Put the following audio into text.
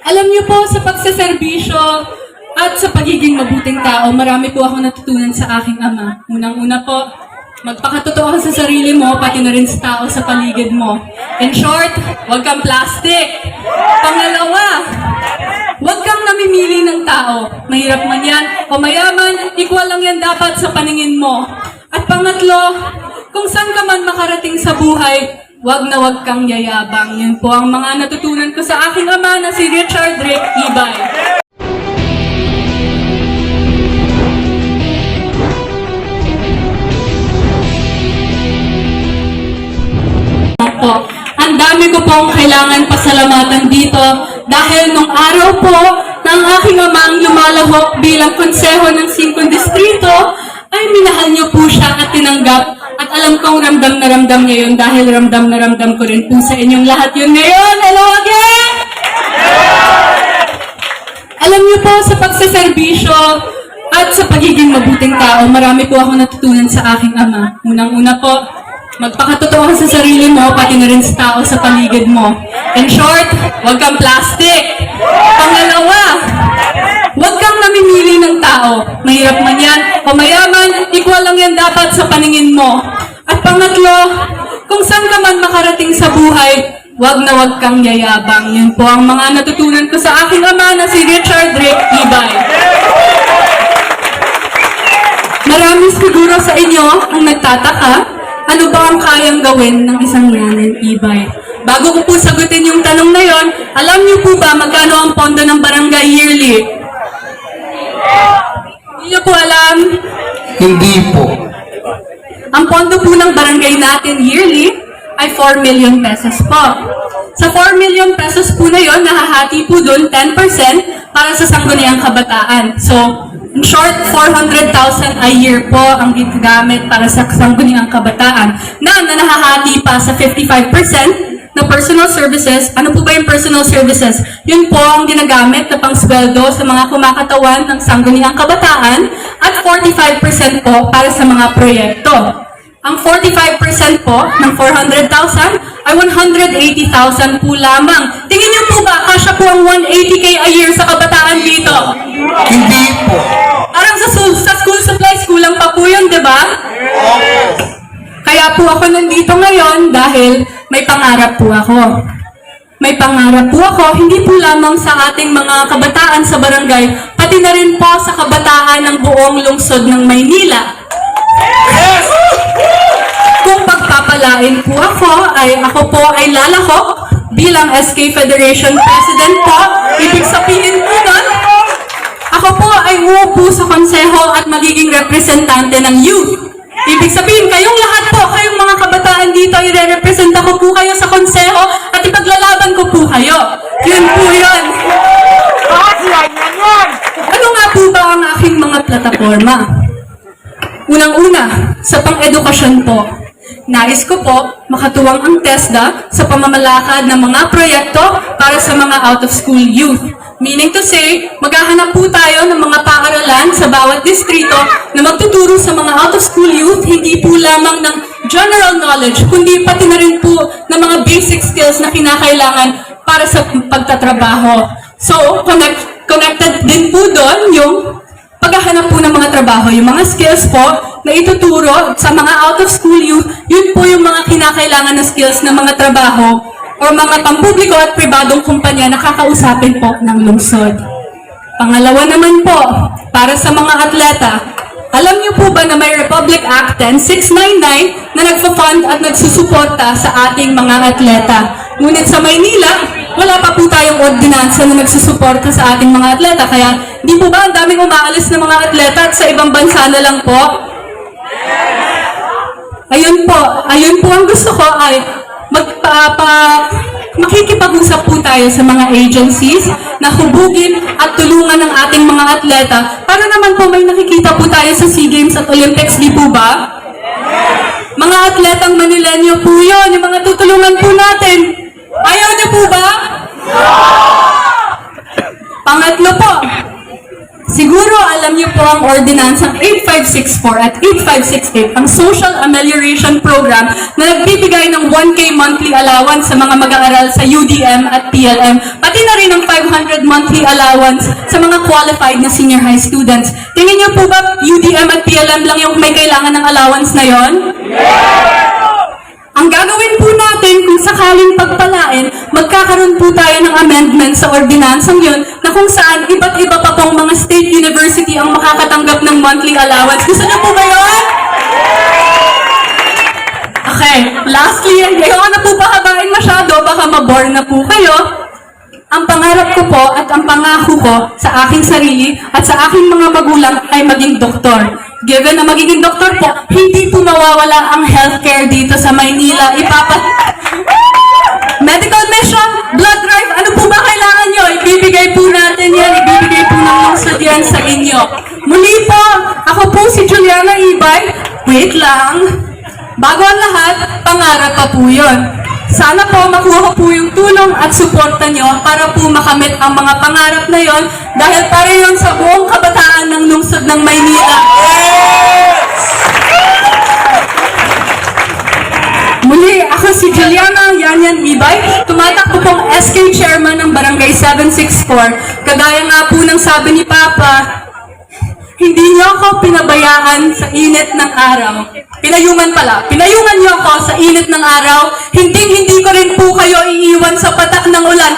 Alam niyo po, sa pagsaserbisyo at sa pagiging mabuting tao, marami po ako natutunan sa aking ama. Unang-una po, magpakatotoo ka sa sarili mo, pati na rin sa tao sa paligid mo. In short, huwag kang plastic. Pangalawa, huwag kang namimili ng tao. Mahirap man yan o mayaman, equal lang yan dapat sa paningin mo. At pangatlo, kung saan ka man makarating sa buhay, wag na wag kang yayabang. Yun po ang mga natutunan ko sa aking ama na si Richard Rick Ibay. Ang dami ko pong kailangan pasalamatan dito dahil nung araw po ng aking amang lumalahok bilang konseho ng 5 distrito ay minahal niyo po siya at tinanggap at alam kong ramdam na ramdam niya yun dahil ramdam na ramdam ko rin po sa inyong lahat yun ngayon. Hello again! Alam niyo po, sa pagsaserbisyo at sa pagiging mabuting tao, marami po ako natutunan sa aking ama. Unang-una po, magpakatotoo ka sa sarili mo, pati na rin sa tao sa paligid mo. In short, huwag kang plastic. Pangalawa, huwag kang namimili ng tao. Mahirap man yan o mayaman, equal lang yan dapat sa paningin mo. At pangatlo, kung saan ka man makarating sa buhay, wag na wag kang yayabang. Yun po ang mga natutunan ko sa aking ama na si Richard Rick Ibay. Marami siguro sa inyo ang nagtataka, ano ba ang kayang gawin ng isang Ryan Ibay? Bago ko po sagutin yung tanong na yon, alam niyo po ba magkano ang pondo ng barangay yearly? Hindi niyo po alam? Hindi po. Ang pondo po ng barangay natin yearly ay 4 million pesos po. Sa 4 million pesos po na yon, nahahati po doon 10% para sa sangguniang kabataan. So, in short, 400,000 a year po ang ginagamit para sa sangguniang kabataan na nahahati pa sa 55% na personal services. Ano po ba yung personal services? Yun po ang ginagamit na pangsweldo sa mga kumakatawan ng sangguniang kabataan at 45% po para sa mga proyekto. Ang 45% po ng 400,000 ay 180,000 po lamang. Tingin niyo po ba, kasya po ang 180k a year sa kabataan dito? Hindi po. Parang sa school supplies, kulang pa po yun, di ba? Kaya po ako nandito ngayon dahil may pangarap po ako. May pangarap po ako, hindi po lamang sa ating mga kabataan sa barangay, pati na rin po sa kabataan ng buong lungsod ng Maynila. Kung pagpapalain po ako po ay lalahok bilang SK Federation President po, ibig sabihin po nun, ako po ay uupo sa konseho at magiging representante ng youth. Ibig sabihin, kayong lahat po, kayong mga kabataan dito, i-representa ko po kayo sa konseho at ipaglalaban ko po kayo. Yun po yun. Ano nga po ba ang aking mga plataforma? Unang-una, sa pang-edukasyon po, nais ko po makatuwang ang TESDA sa pamamalakad ng mga proyekto para sa mga out-of-school youth. Meaning to say, maghahanap po tayo ng mga paaralan sa bawat distrito na magtuturo sa mga out-of-school youth, hindi po lamang ng general knowledge, kundi pati na rin po ng mga basic skills na kinakailangan para sa pagtatrabaho. So, connected din po doon yung paghahanap po ng mga trabaho, yung mga skills po na ituturo sa mga out-of-school youth, yun po yung mga kinakailangan na skills ng mga trabaho o mga pampubliko at pribadong kumpanya na kakausapin po ng lungsod. Pangalawa naman po, para sa mga atleta, alam niyo po ba na may Republic Act 10699 na nagpa-fund at nagsusuporta sa ating mga atleta? Ngunit sa Maynila, wala pa po tayong ordinansa na nagsusuporta sa ating mga atleta. Kaya, di po ba ang daming umaalis na mga atleta at sa ibang bansa na lang po? Ayun po ang gusto ko ay makikipag-usap po tayo sa mga agencies na hubugin at tulungan ng ating mga atleta para naman po may nakikita po tayo sa SEA Games at Olympics, di po ba? Mga atletang Manilenyo po yun, yung mga tutulungan po natin. Ayaw niyo po ba? Pangatlo po, siguro alam niyo po ang ordinansang 8564 at 8568, ang Social Amelioration Program na nagbibigay ng 1K monthly allowance sa mga mag-aaral sa UDM at PLM, pati na rin ang 500 monthly allowance sa mga qualified na senior high students. Tingin niyo po ba UDM at PLM lang yung may kailangan ng allowance na yon? Ang gagawin po natin kung sakaling pagpalain, magkakaroon po tayo ng amendment sa ordinansang yun na kung saan iba't iba pa pong mga state university ang makakatanggap ng monthly allowance. Gusto niyo po ba yun? Okay, lastly, ayoko na po pahabain masyado, baka mabore na po kayo. Ang pangarap ko po at ang pangako ko sa aking sarili at sa aking mga magulang ay maging doktor. Given na magiging doktor po, hindi po mawawala ang healthcare dito sa Maynila. Medical mission, blood drive, ano po ba kailangan nyo? Ibibigay po natin yan, ibibigay po ng lungsod yan sa inyo. Muli po, ako po si Juliana Ibay. Wait lang. Bago ang lahat, pangarap pa po yun. Sana po makuha ko po yung tulong at suporta nyo para po makamit ang mga pangarap na yon dahil para yun sa buong kabataan ng lungsod ng Maynila. Muli, ako si Juliana Yanyan Ibay, tumatakbo pong SK Chairman ng Barangay 764. Kagaya nga po ng sabi ni Papa, hindi niyo ako pinabayaan sa init ng araw. Pinayungan pala. Pinayungan niyo ako sa init ng araw. Hindi ko rin po kayo iiwan sa patak ng ulan.